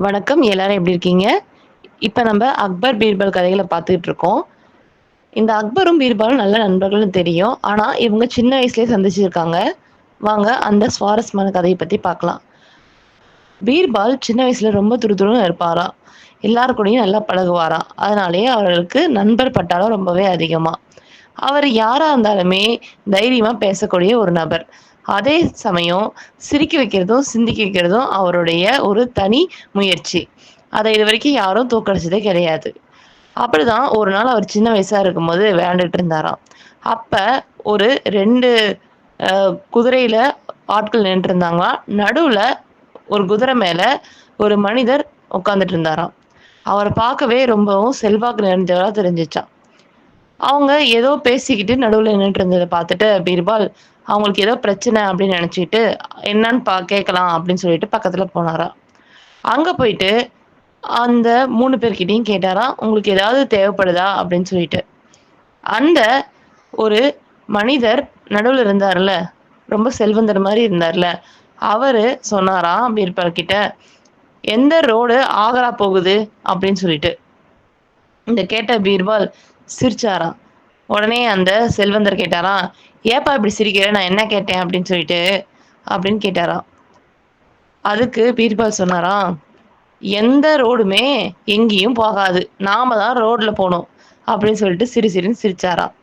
வணக்கம். எல்லாரும் எப்படி இருக்கீங்க? இப்ப நம்ம அக்பர், பீர்பல் கதைகள பார்த்துட்டு இருக்கோம். இந்த அக்பரும், பீர்பாலும் நல்ல நண்பர்கள்னு தெரியும். ஆனா, இவங்க சின்ன வயசுலயே சந்திச்சிருக்காங்க. வாங்க அந்த சுவாரஸ்யமான கதைய பத்தி பார்க்கலாம். பீர்பால் சின்ன வயசுல ரொம்ப துருதுருன்னு இருப்பாராம். எல்லார் கூடயும் நல்லா பழகுவாராம். அதனாலேயே அவர்களுக்கு நண்பர் பட்டாளம் ரொம்பவே அதிகமா. அவர் யாரா இருந்தாலுமே தைரியமா பேசக்கூடிய ஒரு நபர். அதே சமயம் சிரிக்க வைக்கிறதும், சிந்திக்க வைக்கிறதும் அவருடைய ஒரு தனி முயற்சி. அத இதுவரைக்கும் யாரும் தோற்கடிச்சதே கிடையாது. அப்படிதான் ஒரு நாள் அவர் சின்ன வயசா இருக்கும்போது விளையாண்டுட்டு இருந்தாராம். அப்ப ஒரு 2 குதிரையில ஆட்கள் நின்னுட்டு இருந்தாங்களாம். நடுவுல ஒரு குதிரை மேல ஒரு மனிதர் உட்கார்ந்துட்டு இருந்தாராம். அவர பார்க்கவே ரொம்பவும் செல்வாக்கு நிறைந்தவரா தெரிஞ்சுச்சாம். அவங்க ஏதோ பேசிக்கிட்டு நடுவுல நின்னுட்டு இருந்தத பார்த்துட்டு பீர்பால், அவங்களுக்கு ஏதோ பிரச்சனை அப்படின்னு நினைச்சுக்கிட்டு, என்னன்னு கேட்கலாம் அப்படின்னு சொல்லிட்டு பக்கத்துல போனாராம். அங்க போயிட்டு அந்த 3 பேர்கிட்டயும் கேட்டாராம், "உங்களுக்கு ஏதாவது தேவைப்படுதா?" அப்படின்னு சொல்லிட்டு. அந்த ஒரு மனிதர் நடுவுல இருந்தார்ல, ரொம்ப செல்வந்தர் மாரி இருந்தார்ல, அவரு சொன்னாராம் பீர்பால் கிட்ட, "எந்த ரோடு ஆக்ரா போகுது?" அப்படின்னு சொல்லிட்டு. இத கேட்ட பீர்பால் சிரிச்சாராம். உடனே அந்த செல்வந்தர் கேட்டாராம், "ஏன்பா இப்படி சிரிக்கிற? நான் என்ன கேட்டேன்?" அப்படின்னு சொல்லிட்டு அப்படின்னு கேட்டாராம். அதுக்கு பீர்பால் சொன்னாராம், "எந்த ரோடுமே எங்கேயும் போகாது. நாம தான் ரோட்ல போணும்." அப்படின்னு சொல்லிட்டு சிரி சிரின்னு சிரிச்சாராம்.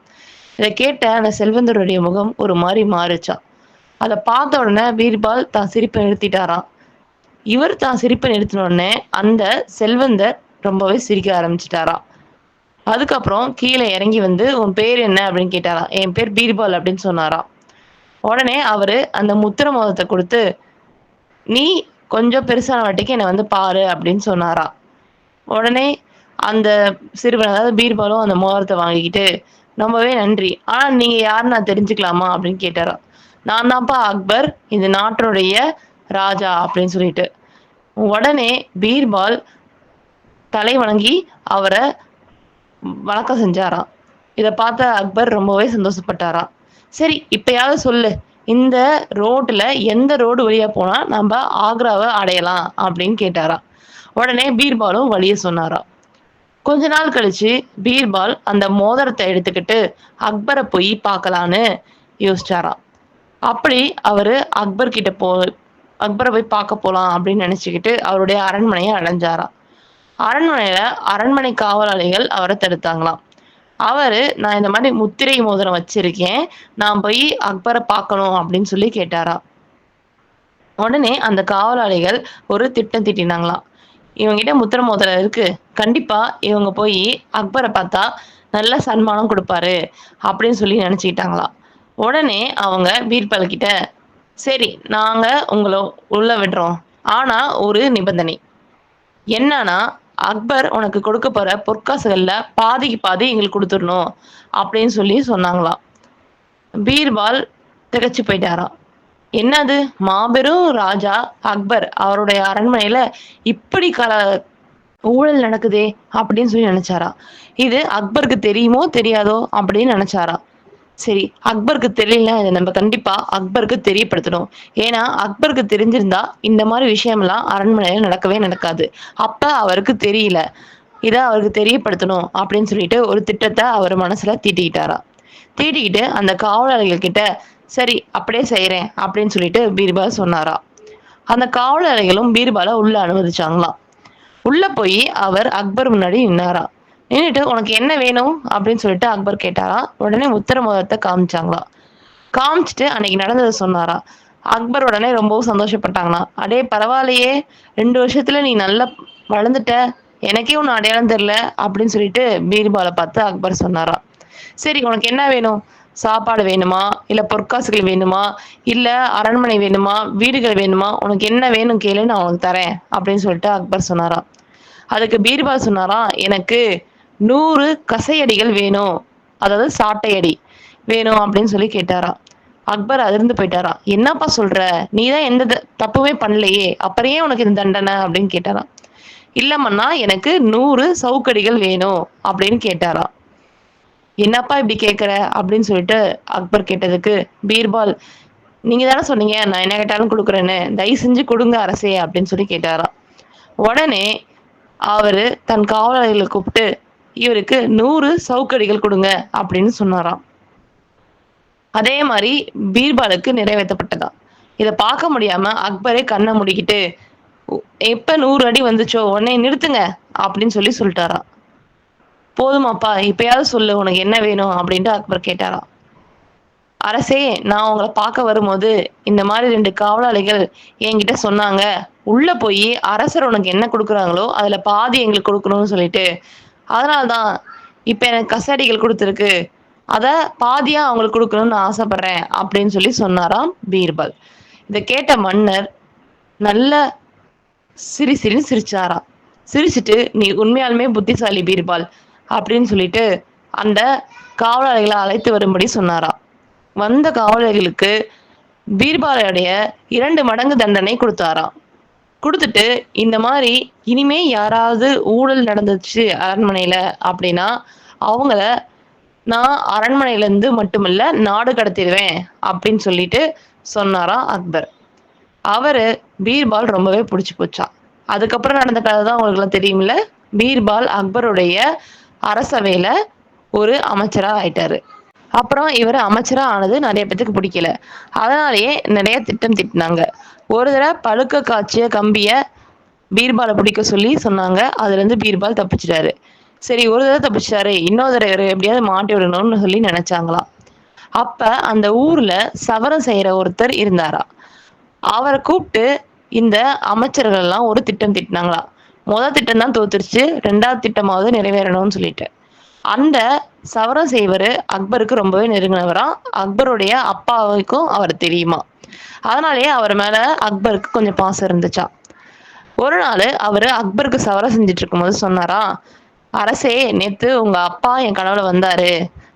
இத கேட்ட அந்த செல்வந்தருடைய முகம் ஒரு மாரி மாறுச்சாம். அத பார்த்த உடனே பீர்பால் தான் சிரிப்ப நிறுத்திட்டாராம். இவர் தான் சிரிப்ப நிறுத்தின உடனே அந்த செல்வந்தர் ரொம்பவே சிரிக்க ஆரம்பிச்சுட்டாராம். அதுக்கப்புறம் கீழ இறங்கி வந்து, "உன் பேர் என்ன?" அப்படின்னு கேட்டாராம். "என் பேர் பீர்பால்" அப்படின்னு சொன்னாராம். உடனே அவரு அந்த முத்திர மோதிரத்த குடுத்து, "நீ கொஞ்சம் பெருசான வாட்டிக்கு என்ன வந்து பாரு" அப்படின்னு சொன்னாராம். உடனே அந்த சிறுவன் அதாவது பீர்பாலும் அந்த மோதிரத்த வாங்கிக்கிட்டு, "ரொம்பவே நன்றி. ஆனா நீங்க யாருன்னு நான் தெரிஞ்சுக்கலாமா?" அப்படின்னு கேட்டாராம். "நான் தான்ப்பா அக்பர், இந்த நாட்டுடைய ராஜா" அப்படின்னு சொல்லிட்டு. உடனே பீர்பால் தலை வணங்கி அவர வணக்கம் செஞ்சாராம். இத பார்த்த அக்பர் ரொம்பவே சந்தோஷப்பட்டாராம். "சரி, இப்பயாவது சொல்லு. இந்த ரோட்ல எந்த ரோடு வழியா போனா நம்ப ஆக்ராவ அடையலாம்?" அப்படின்னு கேட்டாராம். உடனே பீர்பாலும் வழிய சொன்னாராம். கொஞ்ச நாள் கழிச்சு பீர்பால் அந்த மோதிரத்த எடுத்துக்கிட்டு அக்பர போய் பார்க்கலான்னு யோசிச்சாராம். அப்படி அவரு அக்பர போய் பார்க்க போலாம் அப்படின்னு நினைச்சுக்கிட்டு அவருடைய அரண்மனைய அடைஞ்சாராம். அரண்மனையில அரண்மனை காவலாளிகள் அவர தடுத்தாங்களாம். அவரு, "நான் இந்த மாரி முத்திரை மோதிரம் வச்சிருக்கேன். நான் போய் அக்பர பார்க்கணும்" அப்படின்னு சொல்லி கேட்டாராம். உடனே அந்த காவலாளிகள் ஒரு திட்டம் தீட்டினாங்களாம். இவங்கிட்ட முத்திர மோதிரம் இருக்கு. கண்டிப்பா இவங்க போயி அக்பர பார்த்தா நல்ல சன்மானம் குடுப்பாரு அப்படின்னு சொல்லி நெனச்சுக்கிட்டாங்களாம். உடனே அவங்க பீர்பால் கிட்ட, "சரி, நாங்க உங்கள உள்ள விடுறோம். ஆனா ஒரு நிபந்தனை. என்னன்னா, அக்பர் உனக்கு கொடுக்க போற பொற்காசுகள்ல பாதிக்கு பாதி எங்களுக்கு குடுத்துறணும்" அப்படின்னு சொல்லி சொன்னாங்களாம். பீர்பால் திகைச்சு போயிட்டாராம். என்னது? மாபெரும் ராஜா அக்பர் அவருடைய அரண்மனையில இப்படி ஊழல் நடக்குதே! அப்படின்னு சொல்லி நெனச்சாராம். இது அக்பருக்கு தெரியுமோ, தெரியாதோ அப்படின்னு நெனச்சாராம். சரி, அக்பருக்கு தெரியலன்னா இத நம்ம கண்டிப்பா அக்பருக்கு தெரியப்படுத்தணும். ஏன்னா, அக்பருக்கு தெரிஞ்சிருந்தா இந்த மாரி விஷயம்லாம் அரண்மனையில நடக்கவே நடக்காது. அப்ப அவருக்கு தெரியல. இத அவருக்கு தெரியப்படுத்தணும் அப்படின்னு சொல்லிட்டு ஒரு திட்டத்த அவரு மனசுல தீட்டிக்கிட்டாராம். தீட்டிக்கிட்டு அந்த காவலாளிகள் கிட்ட, "சரி, அப்படியே செய்றேன்" அப்படின்னு சொல்லிட்டு பீர்பால் சொன்னாராம். அந்த காவலாளிகளும் பீர்பால உள்ள அனுமதிச்சாங்களாம். உள்ள போயி அவர் அக்பர் முன்னாடி நின்னாராம். நின்னுட்டு, "உனக்கு என்ன வேணும்?" அப்படின்னு சொல்லிட்டு அக்பர் கேட்டாராம். உடனே உத்தர மோதிரத்த காமிச்சாங்களாம். காமிச்சுட்டு அன்னைக்கு நடந்தத சொன்னாராம். அக்பர் உடனே ரொம்பவும் சந்தோஷப்பட்டாங்களாம். "அடே பரவாயில்லையே! 2 வருஷத்துல நீ நல்லா வளர்ந்துட்ட. எனக்கே உன்ன அடையாளம் தெரியல" அப்படின்னு சொல்லிட்டு பீர்பால பார்த்து அக்பர் சொன்னாராம். "சரி, உனக்கு என்ன வேணும்? சாப்பாடு வேணுமா? இல்ல பொற்காசுகள் வேணுமா? இல்ல அரண்மனை வேணுமா? வீடுகள் வேணுமா? உனக்கு என்ன வேணும் கேளு, நான் உனக்கு தரேன்" அப்படின்னு சொல்லிட்டு அக்பர் சொன்னாராம். அதுக்கு பீர்பால் சொன்னாராம், "எனக்கு 100 கசையடிகள் வேணும். அதாவது சாட்டை அடி வேணும்" அப்படின்னு சொல்லி கேட்டாராம். அக்பர் அதிர்ந்து போயிட்டாராம். "என்னப்பா சொல்ற? நீ தான் எந்த தப்புமே பண்ணலையே. அப்புறம் ஏன் உனக்கு இந்த தண்டனை?" அப்படின்னு கேட்டாராம். "இல்ல மன்னா, எனக்கு 100 சவுக்கடிகள் வேணும்" அப்படின்னு கேட்டாராம். "என்னப்பா இப்படி கேட்கிற?" அப்படின்னு சொல்லிட்டு அக்பர் கேட்டதுக்கு, பீர்பால், "நீங்க தானே சொன்னீங்க நான் என்ன கேட்டாலும் குடுக்குறேன்னு. தயவு செஞ்சு குடுங்க அரசே" அப்படின்னு சொல்லி கேட்டாராம். உடனே அவரு தன் காவலாளிகளை கூப்பிட்டு இவருக்கு 100 சவுக்கடிகள் கொடுங்க அப்படின்னு சொன்னாராம். அதே மாதிரி பீர்பாலுக்கு நிறைவேற்றப்பட்டதாம். இத பார்க்க முடியாம அக்பரே கண்ண மூடிக்கிட்டு, எப்ப 100 அடி வந்துச்சோ உடனே நிறுத்துங்க அப்படின்னு சொல்லிட்டாராம். போதுமாப்பா இப்பயாவது சொல்லு உனக்கு என்ன வேணும் அப்படின்ட்டு அக்பர் கேட்டாராம். அரசே, நான் உங்கள பார்க்க வரும்போது இந்த மாதிரி 2 காவலாளிகள் என்கிட்ட சொன்னாங்க. உள்ள போய் அரசர் உனக்கு என்ன குடுக்குறாங்களோ அதுல பாதி எங்களுக்கு குடுக்கணும்னு சொல்லிட்டு. அதனால தான் இப்ப எனக்கு கசடிகள் குடுத்துருக்கு. அத பாதியா அவங்களுக்கு குடுக்கணும்னு நான் ஆசைப்படுறேன் அப்படின்னு சொன்னாராம் பீர்பால். இத கேட்ட மன்னர் நல்ல சிரின்னு சிரிச்சாராம். சிரிச்சுட்டு நீ உண்மையாலுமே புத்திசாலி பீர்பால் அப்படின்னு சொல்லிட்டு அந்த காவலாளிகளை அழைத்து வரும்படி சொன்னாராம். வந்த காவலர்களுக்கு பீர்பாலுடைய 2 மடங்கு தண்டனை கொடுத்தாராம். கொடுத்துட்டு இந்த மாதிரி இனிமே யாராவது ஊழல் நடந்துச்சு அரண்மனையில அப்படின்னா அவங்கள நான் அரண்மனையில இருந்து மட்டுமில்ல நாடு கடத்திடுவேன் அப்படின்னு சொல்லிட்டு சொன்னாராம் அக்பர். அவரு பீர்பால் ரொம்பவே பிடிச்சு போச்சாம். அதுக்கப்புறம் நடந்த கதை தான் உங்களுக்கு எல்லாம் தெரியுமில்ல. பீர்பால் அக்பருடைய அரசவையில ஒரு அமைச்சரா ஆயிட்டாரு. அப்புறம் இவர் அமைச்சரா ஆனது நிறைய பேத்துக்கு பிடிக்கல. அதனாலேயே நிறைய திட்டம் திட்டினாங்க. ஒரு தடவை பழுக்க காய்ச்சிய கம்பிய பீர்பாலை பிடிக்க சொல்லி சொன்னாங்க. அதுல இருந்து பீர்பால் தப்பிச்சிட்டாரு. சரி, ஒரு தடவை தப்பிச்சிட்டாரு, இன்னொரு தடவை எப்படியாவது மாட்டி விடணும்னு சொல்லி நினைச்சாங்களாம். அப்ப அந்த ஊர்ல சவரம் செய்யற ஒருத்தர் இருந்தாராம். அவரை கூப்பிட்டு இந்த அமைச்சர்கள் எல்லாம் ஒரு திட்டம் திட்டினாங்களாம். முதல் திட்டம் தான் தோத்துருச்சு, 2வது திட்டமாவது நிறைவேறணும்னு சொல்லிட்டு. அந்த சவரம் செய்வர் அக்பருக்கு ரொம்பவே நெருங்கினவராம். அக்பருடைய அப்பாவுக்கும் அவர் தெரியுமா. அதனாலேயே அவர் மேல அக்பருக்கு கொஞ்சம் பாசம் இருந்துச்சாம். ஒரு நாள் அவரு அக்பருக்கு சவரம் செஞ்சுட்டு இருக்கும்போது சொன்னாராம், அரசே, நேத்து உங்க அப்பா என் கனவுல வந்தாரு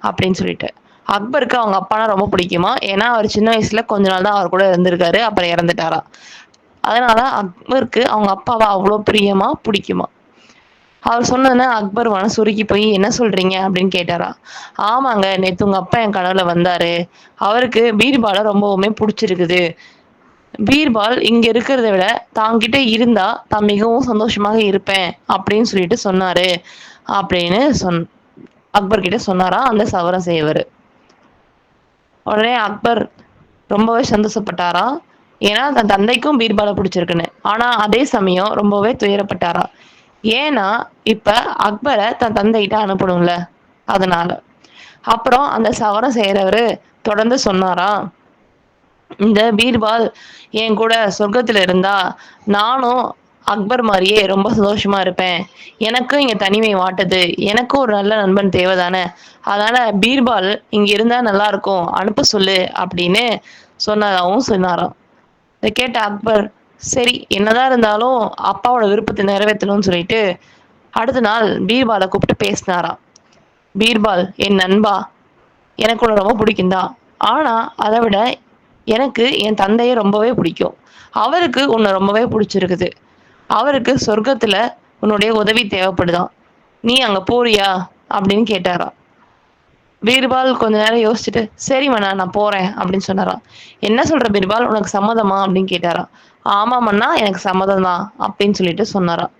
அப்படின்னு சொல்லிட்டு. அக்பருக்கு அவங்க அப்பானா ரொம்ப பிடிக்குமா. ஏன்னா அவர் சின்ன வயசுல கொஞ்ச நாள் தான் அவர் கூட இருந்திருக்காரு, அப்புறம் இறந்துட்டாராம். அதனால அக்பருக்கு அவங்க அப்பாவை அவ்வளோ பிரியமா பிடிக்குமா. அவர் சொன்னோன்னே அக்பர் மனசு உருகி போய் என்ன சொல்றீங்க அப்படின்னு கேட்டாரா. ஆமாங்க, நேத்து உங்க அப்பா என் கனவுல வந்தாரு. அவருக்கு பீர்பாலை ரொம்பவுமே பிடிச்சிருக்குது. பீர்பால் இங்க இருக்கிறத விட தாங்கிட்ட இருந்தா தான் மிகவும் சந்தோஷமாக இருப்பேன் அப்படின்னு சொல்லிட்டு சொன்னாரு அப்படின்னு அக்பர் கிட்ட சொன்னாரா அந்த சவரம் செய்வர். உடனே அக்பர் ரொம்பவே சந்தோஷப்பட்டாரா. ஏன்னா தன் தந்தைக்கும் பீர்பாலை பிடிச்சிருக்குன்னு. ஆனா அதே சமயம் ரொம்பவே துயரப்பட்டாரா. ஏன்னா இப்ப அக்பரை தன் தந்தைகிட்ட அனுப்பணும்ல, அதனால. அப்புறம் அந்த சவரம் செய்யறவரு தொடர்ந்து சொன்னாரா, இந்த பீர்பால் என் கூட சொர்க்கத்துல இருந்தா நானும் அக்பர் மாதிரியே ரொம்ப சந்தோஷமா இருப்பேன். எனக்கும் இங்க தனிமை வாட்டுது, எனக்கும் ஒரு நல்ல நண்பன் தேவைதானே. அதனால பீர்பால் இங்க இருந்தா நல்லா இருக்கும், அனுப்ப சொல்லு அப்படின்னு சொன்னதாகவும் சொன்னாராம். இதை கேட்ட அக்பர் சரி, என்னதான் இருந்தாலும் அப்பாவோட விருப்பத்தை நிறைவேற்றணும்னு சொல்லிட்டு அடுத்த நாள் பீர்பாலை கூப்பிட்டு பேசினாராம். பீர்பால், என் நண்பா, எனக்கு உன்னை ரொம்ப பிடிக்கும்தான். ஆனா அதை விட எனக்கு என் தந்தையை ரொம்பவே பிடிக்கும். அவருக்கு உன்னை ரொம்பவே பிடிச்சிருக்குது. அவருக்கு சொர்க்கத்துல உன்னுடைய உதவி தேவைப்படுதான். நீ அங்க போறியா அப்படின்னு கேட்டாராம். பீர்பால் கொஞ்ச நேரம் யோசிச்சுட்டு சரி மன்னா, நான் போறேன் அப்படின்னு சொன்னாராம். என்ன சொல்ற பீர்பால், உனக்கு சம்மதமா அப்படின்னு கேட்டாராம். ஆமா மன்னா, எனக்கு சம்மதம் தான் அப்படின்னு சொல்லிட்டு சொன்னாராம்.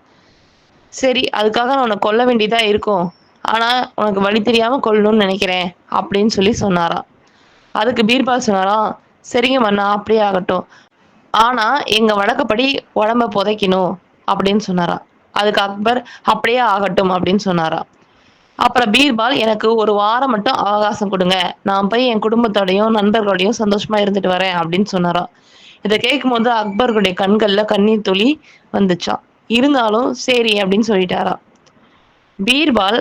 சரி, அதுக்காக நான் உன்னை கொல்ல வேண்டியதா இருக்கும். ஆனா உனக்கு வழி தெரியாம கொல்லணும்னு நினைக்கிறேன் அப்படின்னு சொன்னாராம். அதுக்கு பீர்பால் சொன்னாராம், சரிங்க மன்னா, அப்படியே ஆகட்டும். ஆனா எங்க வழக்கப்படி உடம்ப புதைக்கணும் அப்படின்னு சொன்னாராம். அதுக்கு அக்பர் அப்படியே ஆகட்டும் அப்படின்னு சொன்னாராம். அப்புறம் பீர்பால், எனக்கு ஒரு வாரம் மட்டும் அவகாசம் கொடுங்க, நான் போய் என் குடும்பத்தோடையும் நண்பர்களோடையும் சந்தோஷமா இருந்துட்டு வரேன் அப்படின்னு சொன்னாராம். இதை கேட்கும்போது அக்பருடைய கண்கள்ல கண்ணீர் துளி வந்துச்சாம். இருந்தாலும் சரி அப்படின்னு சொல்லிட்டாராம். பீர்பால்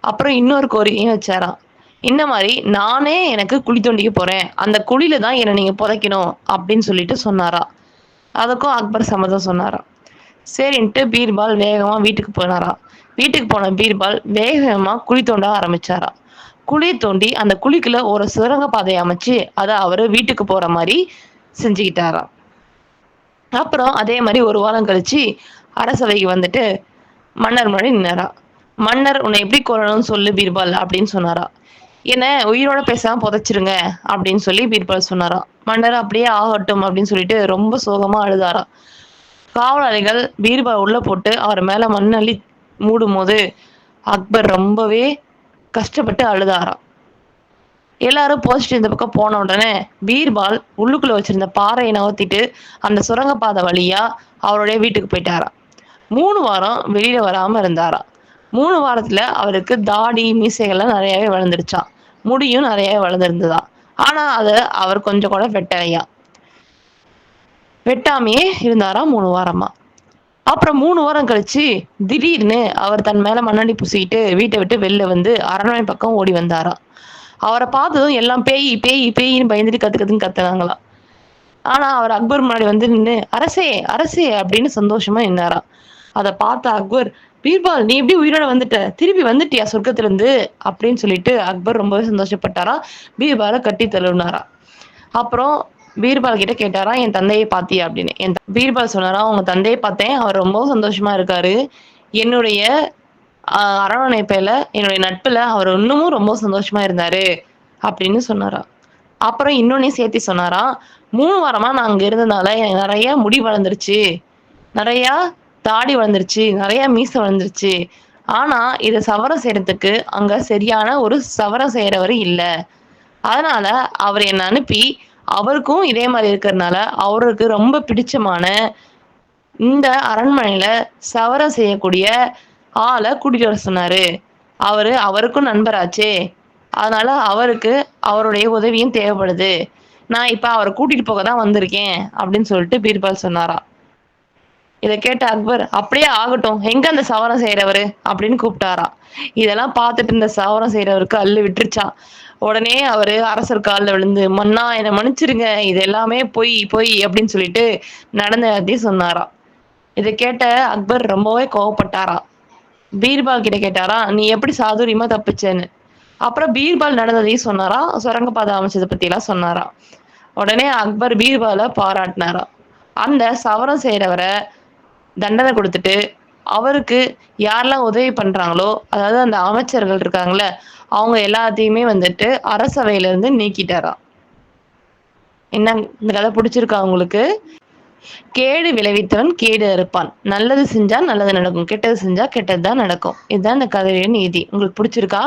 அப்புறம் இன்னொரு கோரிக்கையும் வச்சாராம். இந்த மாதிரி நானே எனக்கு குழி தோண்டிக்க போறேன், அந்த குழியில தான் என்னை நீங்க புதைக்கணும் அப்படின்னு சொல்லிட்டு சொன்னாராம். அதுக்கும் அக்பர் சம்மதம் சொன்னாராம். சரின்ட்டு பீர்பால் வேகமா வீட்டுக்கு போனாராம். வீட்டுக்கு போன பீர்பால் வேகமா குழி தோண்ட ஆரம்பிச்சாராம். குழி தோண்டி அந்த குழிக்குள்ள ஒரு சுரங்க பாதையை அமைச்சு அதை அவரு வீட்டுக்கு போற மாதிரி செஞ்சுக்கிட்டாராம். அப்புறம் அதே மாதிரி ஒரு வாரம் கழிச்சு அரசவைக்கு வந்துட்டு மன்னர் முன்னாடி நின்னாராம். மன்னர், உன்னை எப்படி கொல்லணும்னு சொல்லு பீர்பால் அப்படின்னு சொன்னாராம். என்ன உயிரோட பேசாம புதைச்சிருங்க அப்படின்னு சொல்லி பீர்பால் சொன்னாராம். மன்னர் அப்படியே ஆகட்டும் அப்படின்னு சொல்லிட்டு ரொம்ப சோகமா அழுதாராம். காவலாளிகள் பீர்பால் உள்ள போட்டு அவர் மேல மண் அள்ளி மூடும்போது அக்பர் ரொம்பவே கஷ்டப்பட்டு அழுதாராம். எல்லாரும் போஸ்ட் இந்த பக்கம் போன உடனே பீர்பால் உள்ளுக்குள்ள வச்சிருந்த பாறையை நகர்த்திட்டு அந்த சுரங்கப்பாதை வழியா அவருடைய வீட்டுக்கு போயிட்டாராம். 3 வாரம் வெளியில வராம இருந்தாராம். 3 வாரத்துல அவருக்கு தாடி, மீசைகள்லாம் நெறையவே வளர்ந்துருச்சாம். முடியும் நெறையவே வளர்ந்திருந்ததாம். ஆனா அத அவர் கொஞ்சம் கூட வெட்டலையாம். வெட்டாமயே இருந்தாராம் 3 வாரமா. அப்புறம் 3 வாரம் கழிச்சு திடீர்னு அவர் தன் மேல மண்ணெண்ணெய் பூசிக்கிட்டு வீட்ட விட்டு வெளில வந்து அரண்மனை பக்கம் ஓடி வந்தாராம். அவர பார்த்ததும் எல்லாம் பேய், பேய், பேயின்னு பயந்துட்டு கத்து கத்துன்னு கத்துனாங்களாம். ஆனா அவர் அக்பர் முன்னாடி வந்து நின்னு, "அரசே! அரசே!" அப்படின்னு சந்தோஷமா நின்னாராம். அத பார்த்த அக்பர், "பீர்பால் நீ எப்படி உயிரோட வந்துட்ட? திருப்பி வந்துட்டியா சொர்க்கத்திலிருந்து?" அப்படின்னு சொல்லிட்டு அக்பர் ரொம்பவே சந்தோஷப்பட்டாராம். பீர்பால கட்டி தழுவினாராம். அப்புறம் பீர்பால் கிட்ட கேட்டாராம், "என் தந்தைய பார்த்தியா?" அப்படின்னு. பீர்பால் சொன்னாராம், "உங்க தந்தைய பார்த்தேன். அவர் ரொம்பவும் சந்தோஷமா இருக்காரு. என்னுடைய அரவணைப்புல, என்னுடைய நட்புல அவர் இன்னமும் ரொம்ப சந்தோஷமா இருந்தாரு." அப்படின்னு சொன்னாராம். அப்புறம் இன்னொன்னையும் சேர்த்து சொன்னாராம், "3 வாரமா நான் அங்க இருந்ததுனால எனக்கு நெறைய முடி வளர்ந்துருச்சு. நெறையா தாடி வளர்ந்துருச்சு. நெறைய மீசை வளர்ந்துருச்சு. ஆனா, இத சவரம் செய்றதுக்கு அங்க சரியான ஒரு சவரம் செய்றவரு இல்ல. அதனால அவரு என்ன அனுப்பி, அவருக்கும் இதே மாரி இருக்கிறனால, அவருக்கு ரொம்ப பிடிச்சமான இந்த அரண்மனையில சவரம் செய்யக்கூடிய ஆள கூட்டிட்டு வர சொன்னாரு. அவருக்கும் நண்பராச்சே. அதனால அவருக்கு அவருடைய உதவியும் தேவைப்படுது. நான் இப்ப அவர கூட்டிட்டு போக தான் வந்திருக்கேன்." அப்படின்னு சொல்லிட்டு பீர்பால் சொன்னாராம். இத கேட்ட அக்பர், "அப்படியே ஆகட்டும். எங்க அந்த சவரம் செய்றவரு?" அப்படின்னு கூப்பிட்டாராம். இதெல்லாம் பார்த்துட்டு இருந்த சவரம் செய்றவருக்கு அல்லு விட்டுருச்சாம். உடனே அவரு அரசர் கால்ல விழுந்து, "மன்னா என்ன மன்னிச்சிருங்க. இது எல்லாமே பொய், பொய்" அப்படின்னு சொல்லிட்டு நடந்த எல்லாத்தையும் சொன்னாராம். இத கேட்ட அக்பர் ரொம்பவே கோவப்பட்டாராம். பீர்பால் கிட்ட கேட்டாராம், "நீ எப்படி சாதுரியமா தப்பிச்சேன்னு?" அப்புறம் பீர்பால் நடந்ததையும் சொன்னாராம். சுரங்கப்பாதை அமைச்சத பத்திலாம் சொன்னாராம். உடனே அக்பர் பீர்பால பாராட்டினாராம். அந்த சவரம் செய்றவர தண்டனை குடுத்துட்டு, அவருக்கு யாரெல்லாம் உதவி பண்றாங்களோ, அதாவது அந்த அமைச்சர்கள் இருக்காங்கல்ல, அவங்க எல்லாத்தையுமே வந்துட்டு அரசவையிலிருந்து நீக்கிட்டாராம். என்ன இந்த கதை புடிச்சிருக்கா உங்களுக்கு? கேடு விளைவித்தவன் கேடு அறுப்பான். நல்லது செஞ்சா நல்லது நடக்கும். கெட்டது செஞ்சா கெட்டது தான் நடக்கும். இதுதான் இந்த கதையோட நீதி. உங்களுக்கு புடிச்சிருக்கா?